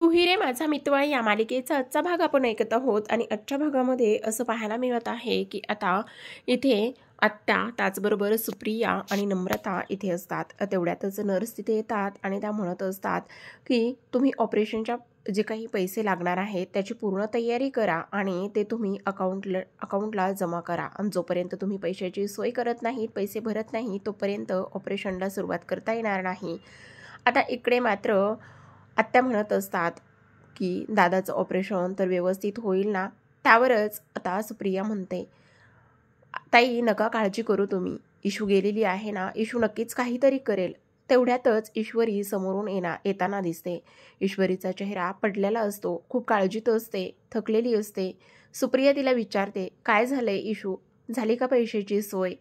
तू ही रे माझा मित्र या मालिकेचा आजचा भाग आपण ऐकत आहोत आणि आजच्या भागामध्ये असं पाहायला मिळत आहे की आता इथे आत्या त्याचबरोबर सुप्रिया आणि नम्रता इथे असतात। तेवढ्यातच नर्स तिथे येतात आणि त्या म्हणत असतात की तुम्ही ऑपरेशनच्या जे काही पैसे लागणार आहेत त्याची पूर्ण तयारी करा आणि ते तुम्ही अकाउंटला जमा करा आणि जोपर्यंत तुम्ही पैशाची सोय करत नाही, पैसे भरत नाही, तोपर्यंत ऑपरेशनला सुरुवात करता येणार नाही। आता इकडे मात्र आत्या म्हणत असतात की दादाचं ऑपरेशन तर व्यवस्थित होईल ना। त्यावरच आता सुप्रिया म्हणते ताई नका काळजी करू तुम्ही, इशू गेलेली आहे ना, इशू नक्कीच काहीतरी करेल। तेवढ्यातच ईश्वरी समोरून येताना दिसते। ईश्वरीचा चेहरा पडलेला असतो, खूप काळजीत असते, थकलेली असते। सुप्रिया तिला विचारते काय झालंय इशू, झाली का पैशाची सोय।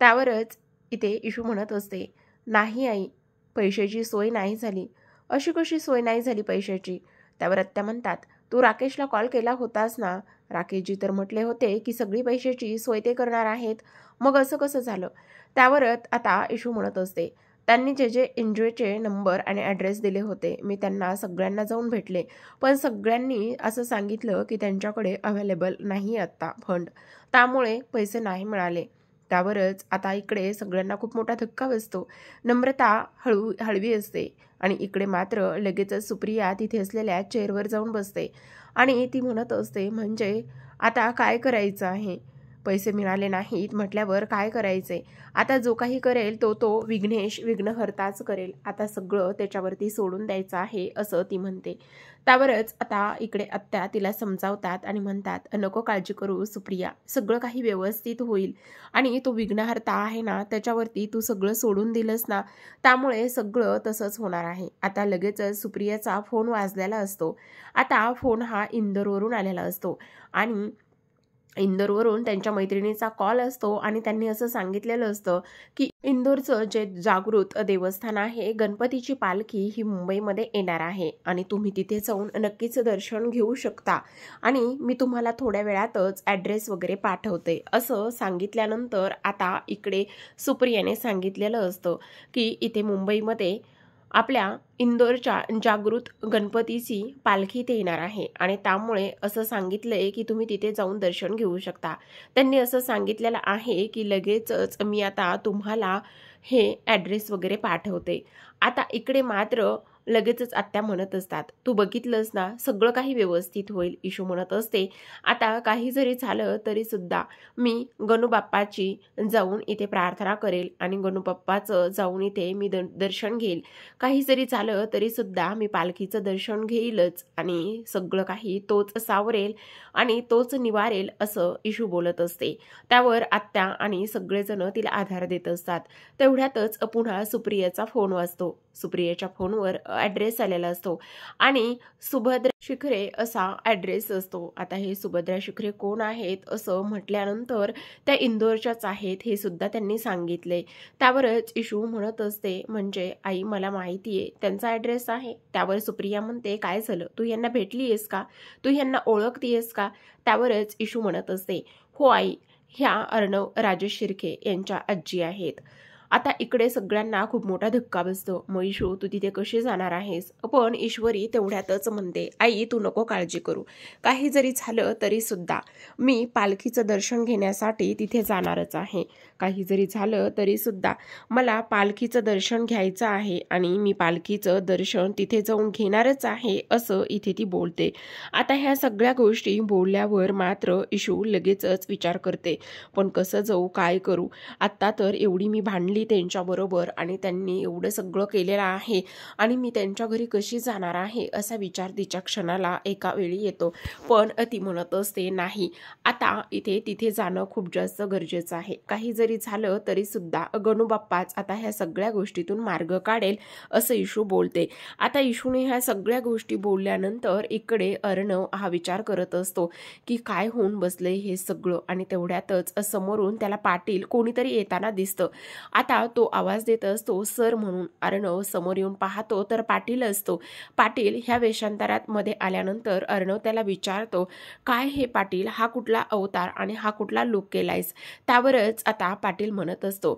त्यावरच इथे इशू म्हणत असते नाही आई, पैशाची सोय नाही झाली। अशी कशी सोय नाही झाली पैशाची। त्यावर आत्या म्हणतात तू राकेशला कॉल केला होतास ना, राकेशजी तर म्हटले होते की सगळी पैशाची सोय ते करणार आहेत, मग असं कसं झालं। त्यावरच आता इशू म्हणत असते त्यांनी जे एनजीओचे नंबर आणि ॲड्रेस दिले होते, मी त्यांना सगळ्यांना जाऊन भेटले, पण सगळ्यांनी असं सांगितलं की त्यांच्याकडे अवेलेबल नाही आत्ता फंड, त्यामुळे पैसे नाही मिळाले। त्यावरच आता इकडे सगळ्यांना खूप मोठा धक्का बसतो। नम्रता हळवी असते आणि इकडे मात्र लगेचच सुप्रिया तिथे असलेल्या चेअरवर जाऊन बसते आणि ती म्हणत असते म्हणजे आता काय करायचं आहे, पैसे मिळाले नाहीत म्हटल्यावर काय करायचे। आता जो काही करेल तो विघ्नेश विघ्नहर्ताच करेल, आता सगळं त्याच्यावरती सोडून द्यायचं आहे असं ती म्हणते। त्यावरच आता इकडे आत्या तिला समजावतात आणि म्हणतात नको काळजी करू सुप्रिया, सगळं काही व्यवस्थित होईल आणि तो विघ्नहर्ता आहे ना त्याच्यावरती तू सगळं सोडून दिलंस ना, त्यामुळे सगळं तसंच होणार आहे। आता लगेचच सुप्रियाचा फोन वाजलेला असतो। आता फोन हा इंदोरवरून आलेला असतो आणि इंदोरवरून त्यांच्या मैत्रिणीचा कॉल असतो आणि त्यांनी असं सांगितलेलं असतं की इंदोरचं जे जागृत देवस्थान आहे, गणपतीची पालखी ही मुंबईमध्ये येणार आहे आणि तुम्ही तिथे जाऊन नक्कीच दर्शन घेऊ शकता आणि मी तुम्हाला थोड्या वेळातच ॲड्रेस वगैरे पाठवते असं सांगितल्यानंतर आता इकडे सुप्रियाने सांगितलेलं असतं की इथे मुंबईमध्ये आपल्या इंदोरच्या जागृत गणपतीची पालखी ते येणार आहे आणि त्यामुळे असं सांगितलंय की तुम्ही तिथे जाऊन दर्शन घेऊ शकता। त्यांनी असं सांगितलेलं आहे की लगेचच मी आता तुम्हाला हे ॲड्रेस वगैरे पाठवते। आता इकडे मात्र लगेचच आत्या म्हणत असतात तू बघितलंस ना, सगळं काही व्यवस्थित होईल। इशू म्हणत असते आता काही जरी झालं तरी सुद्धा मी गणूबाप्पाची जाऊन इथे प्रार्थना करेल आणि गणूबाप्पाचं जाऊन इथे मी दर्शन घेईल, काही जरी झालं तरी सुद्धा मी पालखीचं दर्शन घेईलच आणि सगळं काही तोच सावरेल आणि तोच निवारेल असं इशू बोलत असते। त्यावर आत्या आणि सगळेजण तिला आधार देत असतात। तेवढ्यातच पुन्हा सुप्रियाचा फोन वाजतो। सुप्रियाच्या फोनवर ॲड्रेस आलेला असतो आणि सुभद्रा शिखरे असा ॲड्रेस असतो। आता हे सुभद्रा शिखरे कोण आहेत असं म्हटल्यानंतर त्या इंदोरच्याच आहेत हे सुद्धा त्यांनी सांगितले। त्यावरच इशू म्हणत असते म्हणजे आई मला माहिती आहे त्यांचा ॲड्रेस आहे। त्यावर सुप्रिया म्हणते काय झालं, तू यांना भेटली आहेस का, तू यांना ओळखतीयस का। त्यावरच इशू म्हणत असते हो आई, ह्या अर्णव राजेश शिर्के यांच्या आजी आहेत। आता इकडे सगळ्यांना खूप मोठा धक्का बसतो, मग इशू तू तिथे कशी जाणार आहेस। पण ईश्वरी तेवढ्यातच म्हणते आई तू नको काळजी करू, काही जरी झालं तरी सुद्धा मी पालखीचं दर्शन घेण्यासाठी तिथे जाणारच आहे, काही जरी झालं तरी सुद्धा मला पालखीचं दर्शन घ्यायचं आहे आणि मी पालखीचं दर्शन तिथे जाऊन घेणारच आहे असं इथे ती बोलते। आता ह्या सगळ्या गोष्टी बोलल्यावर मात्र इशू लगेचच विचार करते पण कसं जाऊ, काय करू, आत्ता तर एवढी मी भांडली त्यांच्याबरोबर आणि त्यांनी एवढं सगळं केलेलं आहे आणि मी त्यांच्या घरी कशी जाणार आहे असा विचार तिच्या क्षणाला एका वेळी येतो। पण ती म्हणत असते नाही, आता तिथे जाणं खूप जास्त गरजेचं आहे, काही जरी झालं तरी सुद्धा गणूबाप्पाच आता ह्या सगळ्या गोष्टीतून मार्ग काढेल असं इशू बोलते। आता इशूने ह्या सगळ्या गोष्टी बोलल्यानंतर इकडे अर्णव हा विचार करत असतो की काय होऊन बसले हे सगळं आणि तेवढ्यातच समोरून त्याला पाटील कोणीतरी येताना दिसतं। आता तो आवाज देत असतो सर म्हणून। अर्णव समोर येऊन पाहतो तर पाटील असतो। पाटील ह्या वेषांतरात मध्ये आल्यानंतर अर्णव त्याला विचारतो काय हे पाटील, हा कुठला अवतार आणि हा कुठला लुक केलायस। त्यावरच आता पाटील म्हणत असतो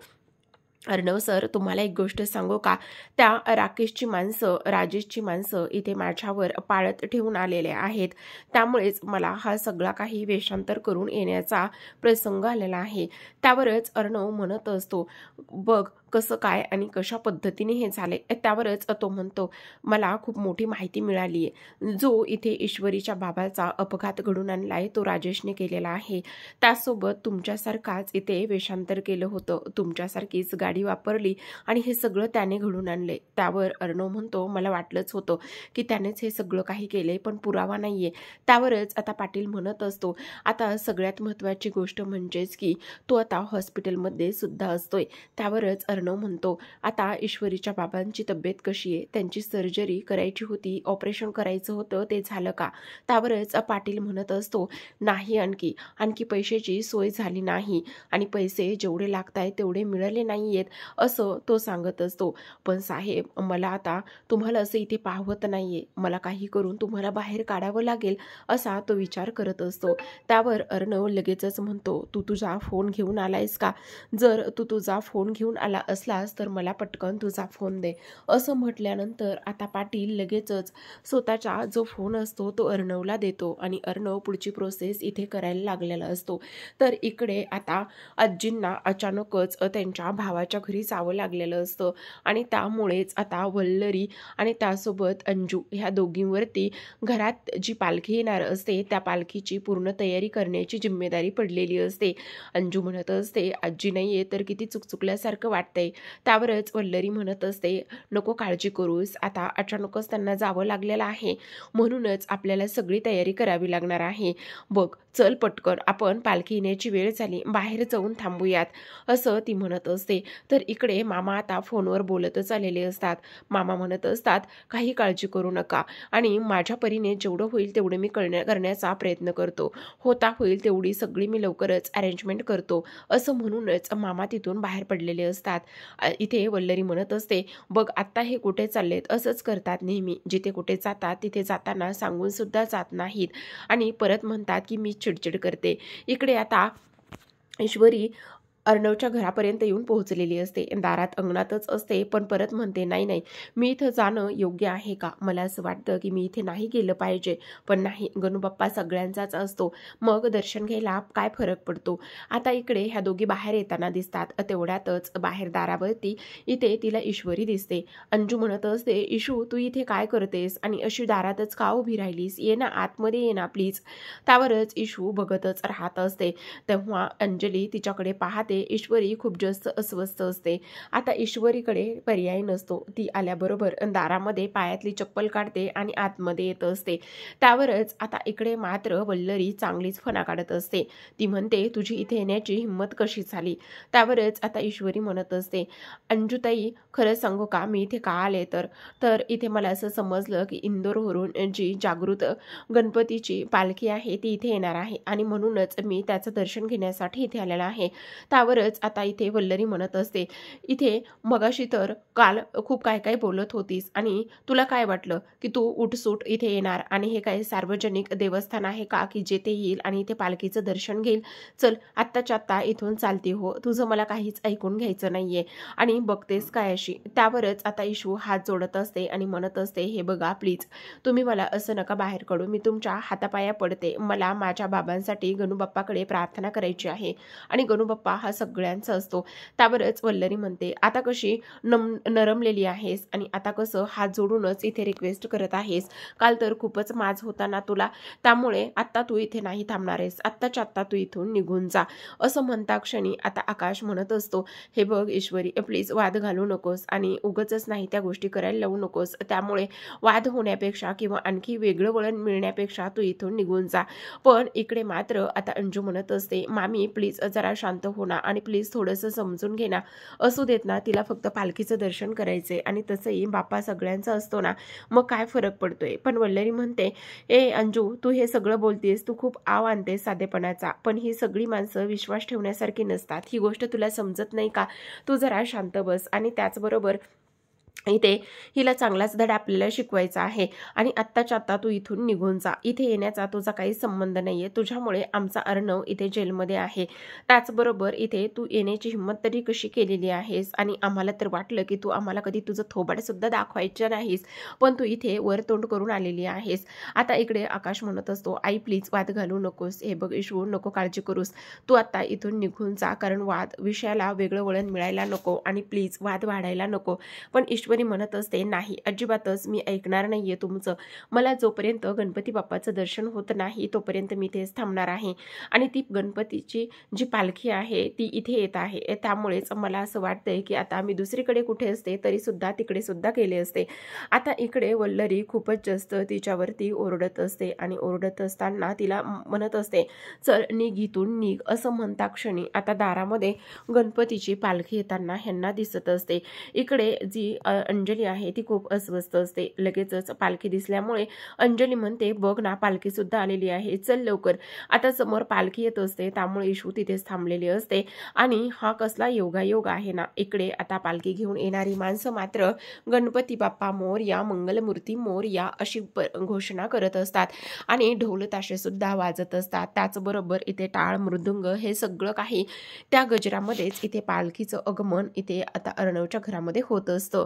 अर्णव सर, तुम्हाला एक गोष्ट सांगू का? त्या राकेशची माणसं, राजेशची माणसं इथे माझ्यावर पाळत ठेवून आलेले आहेत. त्यामुळेच मला हा सगळा काही वेषांतर करून येण्याचा प्रसंग आलेला आहे. त्यावरच अर्णव म्हणत असतो, बघ कसं काय आणि कशा पद्धतीने हे झाले. त्यावरच तो म्हणतो, मला खूप मोठी माहिती मिळाली आहे. जो इथे ईश्वरीच्या बाबाचा अपघात घडून आणलाय तो राजेशने केलेला आहे. त्यासोबत तुमच्यासारखाच इथे वेषांतर केलं होतं, तुमच्यासारखीच गाडी वापरली आणि हे सगळं त्याने घडून आणले. त्यावर अर्णव म्हणतो, मला वाटलंच होतं की त्यानेच हे सगळं काही केले, पण पुरावा नाहीये. त्यावरच आता पाटील म्हणत असतो, आता सगळ्यात महत्त्वाची गोष्ट म्हणजेच की तो आता हॉस्पिटलमध्ये सुद्धा असतोय. त्यावरच अर्णव म्हणतो, आता ईश्वरीच्या बाबांची तब्येत कशी आहे? त्यांची सर्जरी करायची होती, ऑपरेशन करायचं होतं, ते झालं का? त्यावरच पाटील म्हणत असतो, नाही, आणखी पैशाची सोय झाली नाही आणि पैसे जेवढे लागतायत तेवढे मिळाले नाहीयेत असं तो सांगत असतो. पण साहेब, मला आता तुम्हाला असं इथे पाहवत नाहीये, मला काही करून तुम्हाला बाहेर काढावं लागेल असा तो विचार करत असतो. त्यावर अर्णव लगेचच म्हणतो, तू तुझा फोन घेऊन आलायस का? जर तू तुझा फोन घेऊन आला असलास तर मला पटकन तुझा फोन दे असं म्हटल्यानंतर आता पाटील लगेचच स्वतःचा जो फोन असतो तो अर्णवला देतो आणि अर्णव पुढची प्रोसेस इथे करायला लागलेला असतो. तर इकडे आता आजींना अचानकच त्यांच्या भावाच्या घरी जावं लागलेलं असतं आणि त्यामुळेच आता वल्लरी आणि त्यासोबत अंजू ह्या दोघींवरती घरात जी पालखी येणार असते त्या पालखीची पूर्ण तयारी करण्याची जिम्मेदारी पडलेली असते. अंजू म्हणत असते, आजी नाहीये तर किती चुकचुकल्यासारखं वाटतंय. त्यावरच वल्लरी म्हणत असते, नको काळजी करूस, आता अचानकच त्यांना जावं लागलेलं आहे, म्हणूनच आपल्याला सगळी तयारी करावी लागणार आहे. बघ, चल पटकन, आपण पालखी येण्याची वेळ झाली, बाहेर जाऊन थांबूयात असं ती म्हणत असते. तर इकडे मामा आता फोनवर बोलतच आलेले असतात. मामा म्हणत असतात, काही काळजी करू नका आणि माझ्या परीने जेवढं होईल तेवढं मी करण्याचा प्रयत्न करतो, होता होईल तेवढी सगळी मी लवकरच अरेंजमेंट करतो असं म्हणूनच मामा तिथून बाहेर पडलेले असतात. इथे वल्लरी म्हणत असते, बघ आत्ता हे कुठे चाललेत, असंच करतात नेहमी, जिथे कुठे जातात तिथे जाताना सांगून सुद्धा जात नाहीत आणि परत म्हणतात की मी चिडचिड करते. इकडे आता ईश्वरी अर्णवच्या घरापर्यंत येऊन पोहोचलेली असते, दारात अंगणातच असते, पण परत म्हणते, नाही, मी इथं जाणं योग्य आहे का? मला असं वाटतं की मी इथे नाही गेलं पाहिजे, पण नाही, गणूबाप्पा सगळ्यांचाच असतो, मग दर्शन घ्यायला काय फरक पडतो. आता इकडे ह्या दोघी बाहेर येताना दिसतात. तेवढ्यातच बाहेर दारावरती इथे तिला ईश्वरी दिसते. अंजू म्हणत असते, ईशू तू इथे काय करतेस आणि अशी दारातच का उभी राहिलीस? ये ना, आतमध्ये ये ना प्लीज. त्यावरच ईशू बघतच राहत असते. तेव्हा अंजली तिच्याकडे पाहते. ईश्वरी खूप जास्त अस्वस्थ असते. आता ईश्वरीकडे पर्याय नसतो. ती आल्याबरोबर दारामध्ये पायातली चप्पल काढते आणि आतमध्ये येत असते. त्यावरच आता इकडे मात्र वल्लरी चांगलीच फणा काढत असते. ती म्हणते, तुझी इथे येण्याची हिंमत कशी झाली? त्यावरच आता ईश्वरी म्हणत असते, अंजुताई, खरं सांगू का, मी इथे का आले तर इथे मला असं समजलं की इंदोरवरून जी जागृत गणपतीची पालखी आहे ती इथे येणार आहे आणि म्हणूनच मी त्याचं दर्शन घेण्यासाठी इथे आलेला आहे. त्यावरच आता इथे वल्लरी म्हणत असते, इथे मगाशी तर काल खूप काय बोलत होतीस आणि तुला काय वाटलं की तू उठसूट इथे येणार आणि हे काय सार्वजनिक देवस्थान आहे का की जेथे येईल आणि इथे पालखीचं दर्शन घेईल? चल आत्ताच्या आत्ता इथून चालते हो, तुझं मला काहीच ऐकून घ्यायचं नाहीये आणि बघतेस काय अशी. त्यावरच आता ईशू हात जोडत असते आणि म्हणत असते, हे बघा प्लीज, तुम्ही मला असं नका बाहेर काढू, मी तुमच्या हातापाया पडते, मला माझ्या बाबांसाठी गणूबाप्पाकडे प्रार्थना करायची आहे आणि गणूबाप्पा हा सगळ्यांचा असतो. त्यावरच वल्लरी म्हणते, आता कशी नरमलेली आहेस आणि आता कसं हात जोडूनच इथे रिक्वेस्ट करत आहेस? काल तर खूपच माज होता ना तुला, त्यामुळे आत्ता तू इथे नाही थांबणार आहेस, आत्ताच्या आत्ता तू इथून निघून जा असं म्हणता क्षणी आता आकाश म्हणत असतो, हे बघ ईश्वरी, प्लीज वाद घालू नकोस आणि उगाचच नाही त्या गोष्टी करायला लावू नकोस, त्यामुळे वाद होण्यापेक्षा किंवा आणखी वेगळं वळण मिळण्यापेक्षा तू इथून निघून जा. पण इकडे मात्र आता अंजू म्हणत असते, मामी प्लीज जरा शांत हो ना आणि प्लीज थोडंसं समजून घे ना, असू देत ना, तिला फक्त पालखीचं दर्शन करायचंय आणि तसंही बाप्पा सगळ्यांचा असतो ना, मग काय फरक पडतोय. पण वल्लरी म्हणते, ए अंजू, तू हे सगळं बोलतेस, तू खूप आव आणतेस साधेपणाचा, पण ही सगळी माणसं विश्वास ठेवण्यासारखी नसतात, ही गोष्ट तुला समजत नाही का? तू जरा शांत बस आणि त्याचबरोबर इथे हिला चांगलाच धडा आपल्याला शिकवायचा आहे आणि आत्ताच्या आत्ता तू इथून निघून जा. इथे येण्याचा तुझा काही संबंध नाहीये. तुझ्यामुळे आमचा अर्णव इथे जेलमध्ये आहे. त्याचबरोबर इथे तू येण्याची हिंमत तरी कशी केलेली आहेस आणि आम्हाला तर वाटलं की तू आम्हाला कधी तुझं थोबाड सुद्धा दाखवायचं नाहीस, पण तू इथे वर तोंड करून आलेली आहेस. आता इकडे आकाश म्हणत असतो, आई प्लीज वाद घालू नकोस. हे बघ इशू, नको काळजी करूस. तू आता इथून निघून जा, कारण वाद विषयाला वेगळं वळण मिळायला नको आणि प्लीज वाद वाढायला नको. पण ईश्वरी म्हणत असते, नाही अजिबातच मी ऐकणार नाहीये तुमचं. मला जोपर्यंत गणपती बाप्पाचं दर्शन होत नाही तोपर्यंत मी इथेच थांबणार आहे आणि ती गणपतीची जी पालखी आहे ती इथे येत आहे. त्यामुळेच मला असं वाटतंय की आता मी दुसरीकडे कुठे असते तरी सुद्धा तिकडे सुद्धा गेले असते. आता इकडे वल्लरी खूपच जास्त तिच्यावरती ओरडत असते आणि ओरडत असताना तिला म्हणत असते, चल निघ इथून निघ. असं म्हणता क्षणी आता दारामध्ये गणपतीची पालखी येताना ह्यांना दिसत असते. इकडे जी अंजली आहे ती खूप अस्वस्थ असते. लगेचच पालखी दिसल्यामुळे अंजली म्हणते, बघ ना पालखी सुद्धा आलेली आहे, चल लवकर. आता समोर पालखी येत असते त्यामुळे इशू तिथेच थांबलेली असते आणि हा कसला योगायोग आहे ना. इकडे आता पालखी घेऊन येणारी माणसं मात्र गणपती बाप्पा मोरया, मंगलमूर्ती मोरया अशी घोषणा करत असतात आणि ढोल ताशे सुद्धा वाजत असतात. त्याचबरोबर इथे टाळ मृदुंग हे सगळं काही त्या गजरामध्येच इथे पालखीचं आगमन इथे आता अर्णवच्या घरामध्ये होत असतं.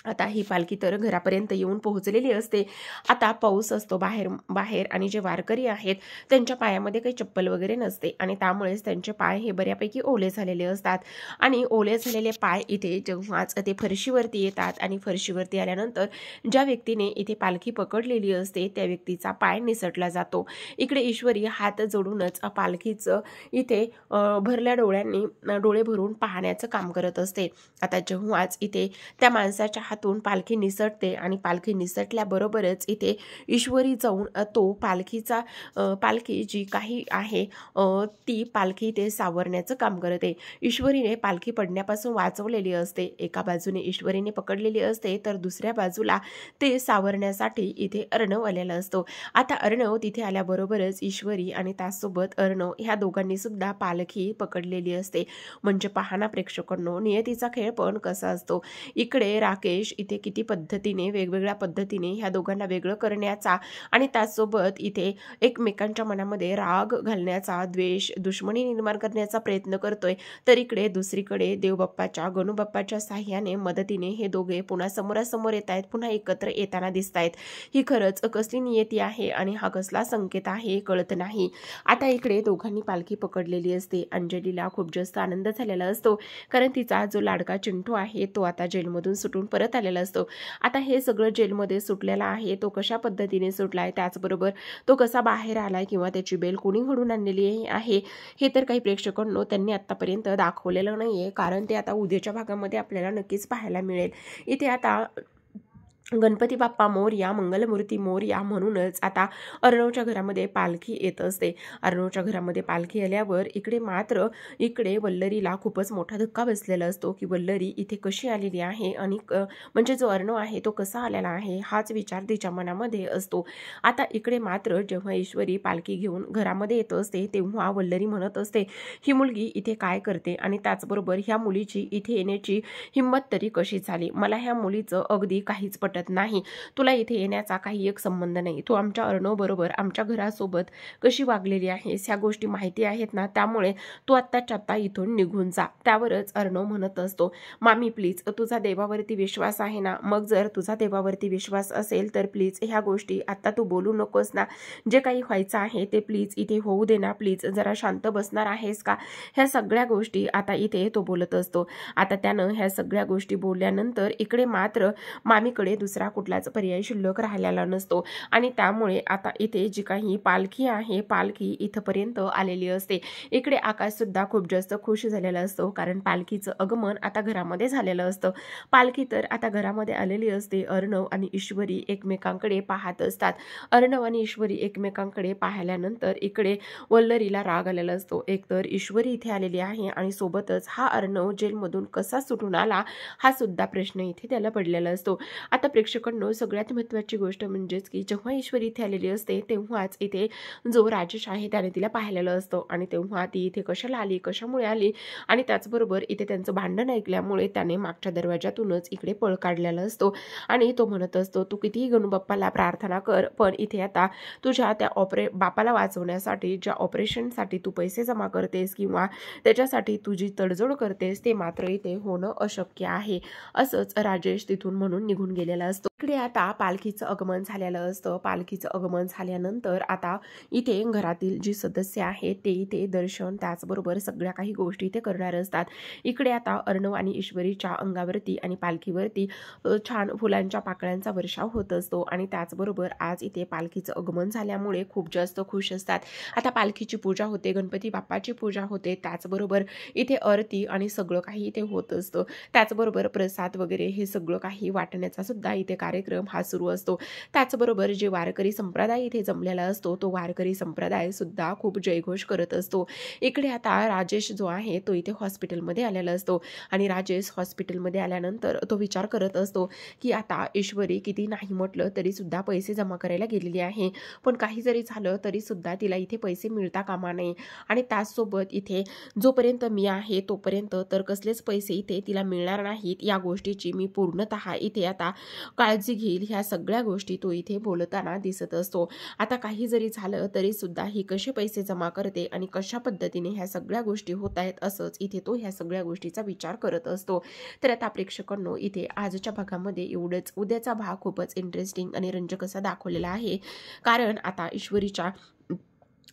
आता ही पालखी तर घरापर्यंत येऊन पोहोचलेली असते. आता पाऊस असतो बाहेर आणि जे वारकरी आहेत त्यांच्या पायामध्ये काही चप्पल वगैरे नसते आणि त्यामुळेच त्यांचे पाय हे बऱ्यापैकी ओले झालेले असतात आणि ओले झालेले पाय इथे जेव्हाच ते फरशीवरती येतात आणि फरशीवरती आल्यानंतर ज्या व्यक्तीने इथे पालखी पकडलेली असते त्या व्यक्तीचा पाय निसटला जातो. इकडे ईश्वरी हात जोडूनच पालखीचं इथे भरल्या डोळ्यांनी डोळे भरून पाहण्याचं काम करत असते. आता जेव्हाच इथे त्या माणसाच्या हातून पालखी निसटते आणि पालखी निसटल्याबरोबरच इथे ईश्वरी जाऊन तो पालखी जी काही आहे ती पालखी ते सावरण्याचं काम करते. ईश्वरीने पालखी पडण्यापासून वाचवलेली असते. एका बाजूने ईश्वरीने पकडलेली असते तर दुसऱ्या बाजूला ते सावरण्यासाठी इथे अर्णव आलेला असतो. आता अर्णव तिथे आल्याबरोबरच ईश्वरी आणि त्यासोबत अर्णव ह्या दोघांनी सुद्धा पालखी पकडलेली असते. म्हणजे पाहना प्रेक्षकांनो, नियतीचा खेळ पण कसा असतो. इकडे राकेश इथे किती पद्धतीने वेगवेगळ्या पद्धतीने ह्या दोघांना वेगळं करण्याचा आणि त्यासोबत इथे एकमेकांच्या मनामध्ये राग घालण्याचा, द्वेष, दुश्मनी निर्माण करण्याचा प्रयत्न करतोय. तर इकडे दुसरीकडे देवबाप्पाच्या गणूबाप्पाच्या साह्याने मदतीने हे दोघे पुन्हा समोरासमोर येत आहेत, पुन्हा एकत्र येताना दिसत आहेत. ही खरंच कसली नियती आहे आणि हा कसला संकेत आहे कळत नाही. आता इकडे दोघांनी पालखी पकडलेली असते. अंजलीला खूप जास्त आनंद झालेला असतो कारण तिचा जो लाडका चिंटू आहे तो आता जेलमधून सुटून परत आलेला असतो. आता हे सगळं जेलमध्ये सुटलेला आहे, तो कशा पद्धतीने सुटलाय, त्याचबरोबर तो कसा बाहेर आलाय किंवा त्याची बेल कोणी घडून आणलेली आहे हे तर काही प्रेक्षकांनो त्यांनी आतापर्यंत दाखवलेलं नाहीये, कारण ते आता उद्याच्या भागामध्ये आपल्याला नक्कीच पाहायला मिळेल. इथे आता गणपती बाप्पा मोरया, मंगलमूर्ती मोरया म्हणूनच आता अर्णवच्या घरामध्ये पालखी येत असते. अर्णवच्या घरामध्ये पालखी आल्यावर इकडे वल्लरीला खूपच मोठा धक्का बसलेला असतो की वल्लरी इथे कशी आलेली आहे आणि म्हणजे जो अर्णव आहे तो कसा आलेला आहे हाच विचार तिच्या मनामध्ये असतो. आता इकडे मात्र जेव्हा ईश्वरी पालखी घेऊन घरामध्ये येत असते तेव्हा वल्लरी म्हणत असते, ही मुलगी इथे काय करते आणि त्याचबरोबर ह्या मुलीची इथे येण्याची हिंमत तरी कशी झाली. मला ह्या मुलीचं अगदी काहीच पटत नाही. तुला इथे येण्याचा काही एक संबंध नाही. तू आमच्या अर्णव बरोबर आमच्या घरासोबत कशी वागलेली आहेस ह्या गोष्टी माहिती आहेत ना, त्यामुळे तू आत्ताच्या आत्ता इथून निघून जा. त्यावरच अर्णव म्हणत असतो, मामी प्लीज तुझा देवावरती विश्वास आहे ना, मग जर तुझा देवावरती विश्वास असेल तर प्लीज ह्या गोष्टी आता तू बोलू नकोस ना, जे काही व्हायचं आहे ते प्लीज इथे होऊ दे ना, प्लीज जरा शांत बसणार आहेस का. ह्या सगळ्या गोष्टी आता इथे तो बोलत असतो. आता त्यानं ह्या सगळ्या गोष्टी बोलल्यानंतर इकडे मात्र मामीकडे दुसरा कुठलाच पर्याय शिल्लक राहिलेला नसतो आणि त्यामुळे आता इथे जी काही पालखी आहे पालखी इथपर्यंत आलेली असते. इकडे आकाश सुद्धा खूप जास्त खुश झालेला असतो कारण पालखीचं आगमन आता घरामध्ये झालेलं असतं. पालखी तर आता घरामध्ये आलेली असते. अर्णव आणि ईश्वरी एकमेकांकडे पाहत असतात. अर्णव आणि ईश्वरी एकमेकांकडे पाहिल्यानंतर इकडे वल्लरीला राग आलेला असतो. एकतर ईश्वरी इथे आलेली आहे आणि सोबतच हा अर्णव जेलमधून कसा सुटून आला हा सुद्धा प्रश्न इथे त्याला पडलेला असतो. आता प्रेक्षकांनो, सगळ्यात महत्त्वाची गोष्ट म्हणजेच की जेव्हा ईश्वरी इथे आलेली असते तेव्हाच इथे जो राजेश आहे त्याने तिला पाहिलेलं असतं आणि तेव्हा ती इथे कशाला आली, कशामुळे आली आणि त्याचबरोबर इथे त्यांचं भांडण ऐकल्यामुळे त्याने मागच्या दरवाजातूनच इकडे पळ काढलेला असतो आणि तो म्हणत असतो, तू कितीही गणूबाप्पाला प्रार्थना कर, पण इथे आता तुझ्या त्या बापाला वाचवण्यासाठी ज्या ऑपरेशनसाठी तू पैसे जमा करतेस किंवा त्याच्यासाठी तुझी तडजोड करतेस ते मात्र इथे होणं अशक्य आहे, असंच राजेश तिथून म्हणून निघून गेलेला असतो। इकडे आता पालखीचं आगमन झालेलं असतं। पालखीचं आगमन झाल्यानंतर आता इथे घरातील जी सदस्य आहेत ते इथे दर्शन त्याचबरोबर सगळ्या काही गोष्टी ते करणार असतात। इकडे आता अर्णव आणि ईश्वरीच्या अंगावरती आणि पालखीवरती छान फुलांच्या पाकळ्यांचा वर्षाव होत असतो आणि त्याचबरोबर आज इथे पालखीचं आगमन झाल्यामुळे खूप जास्त खुश असतात। आता पालखीची पूजा होते, गणपती बाप्पाची पूजा होते, त्याचबरोबर इथे आरती आणि सगळं काही इथे होत असतं। त्याचबरोबर प्रसाद वगैरे हे सगळं काही वाटण्याचा सुद्धा इथे कार्यक्रम हा सुरू असतो। त्याचबरोबर जे वारकरी संप्रदाय इथे जमलेला असतो तो वारकरी संप्रदाय सुद्धा खूप जयघोष करत असतो। इकडे आता राजेश जो आहे तो इथे हॉस्पिटलमध्ये आलेला असतो आणि राजेश हॉस्पिटलमध्ये आल्यानंतर तो विचार करत असतो की आता ईश्वरी किती नाही म्हटलं तरी सुद्धा पैसे जमा करायला गेलेली आहे, पण काही जरी झालं तरी सुद्धा तिला इथे पैसे मिळता कामा नये आणि त्याचसोबत इथे जोपर्यंत मी आहे तोपर्यंत तर कसलेच पैसे इथे तिला मिळणार नाहीत, या गोष्टीची मी पूर्णतः इथे आता काळजी घेईल, ह्या सगळ्या गोष्टी तो इथे बोलताना दिसत असतो। आता काही जरी झालं तरी सुद्धा ही कसे पैसे जमा करते आणि कशा पद्धतीने ह्या सगळ्या गोष्टी होत आहेत असंच इथे तो ह्या सगळ्या गोष्टीचा विचार करत असतो। तर आता प्रेक्षकांनो, इथे आजच्या भागामध्ये एवढंच। उद्याचा भाग खूपच इंटरेस्टिंग आणि रंजक असा दाखवलेला आहे, कारण आता ईश्वरीच्या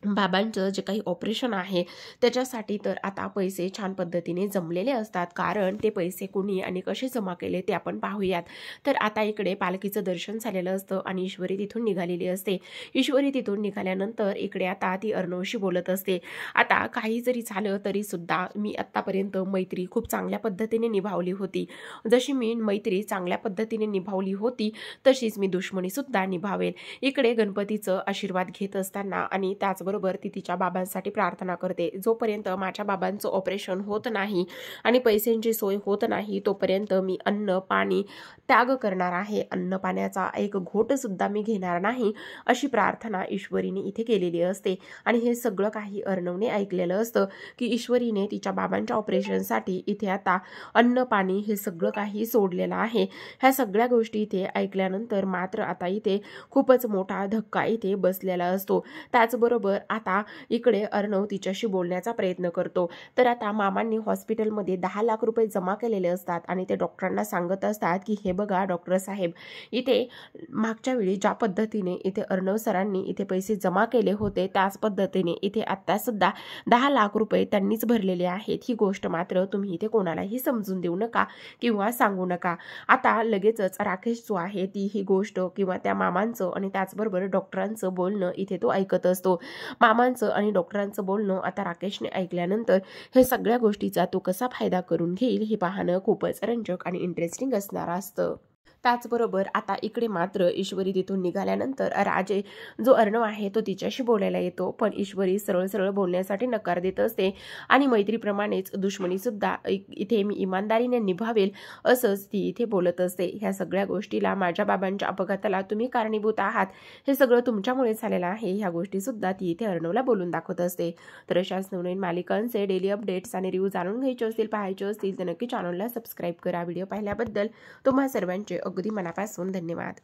बाबांचं जे काही ऑपरेशन आहे त्याच्यासाठी तर आता पैसे छान पद्धतीने जमलेले असतात, कारण ते पैसे कोणी आणि कसे जमा केले ते आपण पाहूयात। तर आता इकडे पालखीचं दर्शन झालेलं असतं आणि ईश्वरी तिथून निघालेली असते। ईश्वरी तिथून निघाल्यानंतर इकडे आता ती अर्णवशी बोलत असते, आता काही जरी झालं तरी सुद्धा मी आत्तापर्यंत मैत्री खूप चांगल्या पद्धतीने निभावली होती, जशी मी मैत्री चांगल्या पद्धतीने निभावली होती तशीच मी दुश्मनी सुद्धा निभावेल। इकडे गणपतीचं आशीर्वाद घेत असताना आणि त्याचबरोबर ती तिच्या बाबांसाठी प्रार्थना करते, जोपर्यंत माझ्या बाबांचं ऑपरेशन होत नाही आणि पैशांची सोय होत नाही तोपर्यंत मी अन्न पाणी त्याग करणार आहे, अन्न पाण्याचा एक घोट सुद्धा मी घेणार नाही, अशी प्रार्थना ईश्वरीने इथे केलेली असते। आणि हे सगळं काही अर्णवने ऐकलेलं असतं की ईश्वरीने तिच्या बाबांच्या ऑपरेशनसाठी इथे आता अन्न पाणी हे सगळं काही सोडलेलं आहे। ह्या सगळ्या गोष्टी इथे ऐकल्यानंतर मात्र आता इथे खूपच मोठा धक्का इथे बसलेला असतो। त्याचबरोबर आता इकडे अर्णव तिच्याशी बोलण्याचा प्रयत्न करतो। तर आता मामांनी हॉस्पिटलमध्ये 10 लाख रुपये जमा केलेले असतात आणि ते डॉक्टरांना सांगत असतात की हे बघा डॉक्टर साहेब, इथे मागच्या वेळी ज्या पद्धतीने इथे अर्णव सरांनी इथे पैसे जमा केले होते त्याच पद्धतीने इथे आता सुद्धा 10 लाख रुपये त्यांनीच भरलेले आहेत, ही गोष्ट मात्र तुम्ही इथे कोणालाही समजून देऊ नका किंवा सांगू नका। आता लगेचच राकेश जो आहे ती ही गोष्ट किंवा त्या मामांचं आणि त्याचबरोबर डॉक्टरांचं बोलणं इथे तो ऐकत असतो। मामांचं आणि डॉक्टरांचं बोलणं आता राकेशने ऐकल्यानंतर हे सगळ्या गोष्टीचा तो कसा फायदा करून घेईल हे पाहणं खूपच रंजक आणि इंटरेस्टिंग असणार असतं। त्याचबरोबर आता इकडे मात्र ईश्वरी तिथून निघाल्यानंतर राजे जो अर्णव आहे तो तिच्याशी बोलायला येतो, पण ईश्वरी सरळ सरळ बोलण्यासाठी नकार देत असते आणि मैत्रीप्रमाणेच दुश्मनी सुद्धा इथे मी इमानदारीने निभावेल असंच ती इथे बोलत असते। ह्या सगळ्या गोष्टीला, माझ्या बाबांच्या अपघाताला तुम्ही कारणीभूत आहात, हे सगळं तुमच्यामुळे झालेलं आहे, ह्या गोष्टी सुद्धा ती इथे अर्णवला बोलून दाखवत असते। तर अशाच नवनवीन मालिकांचे डेली अपडेट्स आणि रिव्ह्यू जाणून घ्यायचे असतील, पाहायचे असतील तर नक्की चॅनलला सबस्क्राईब करा। व्हिडिओ पाहिल्याबद्दल तुम्हा सर्वांचे अगदी मनापासून धन्यवाद।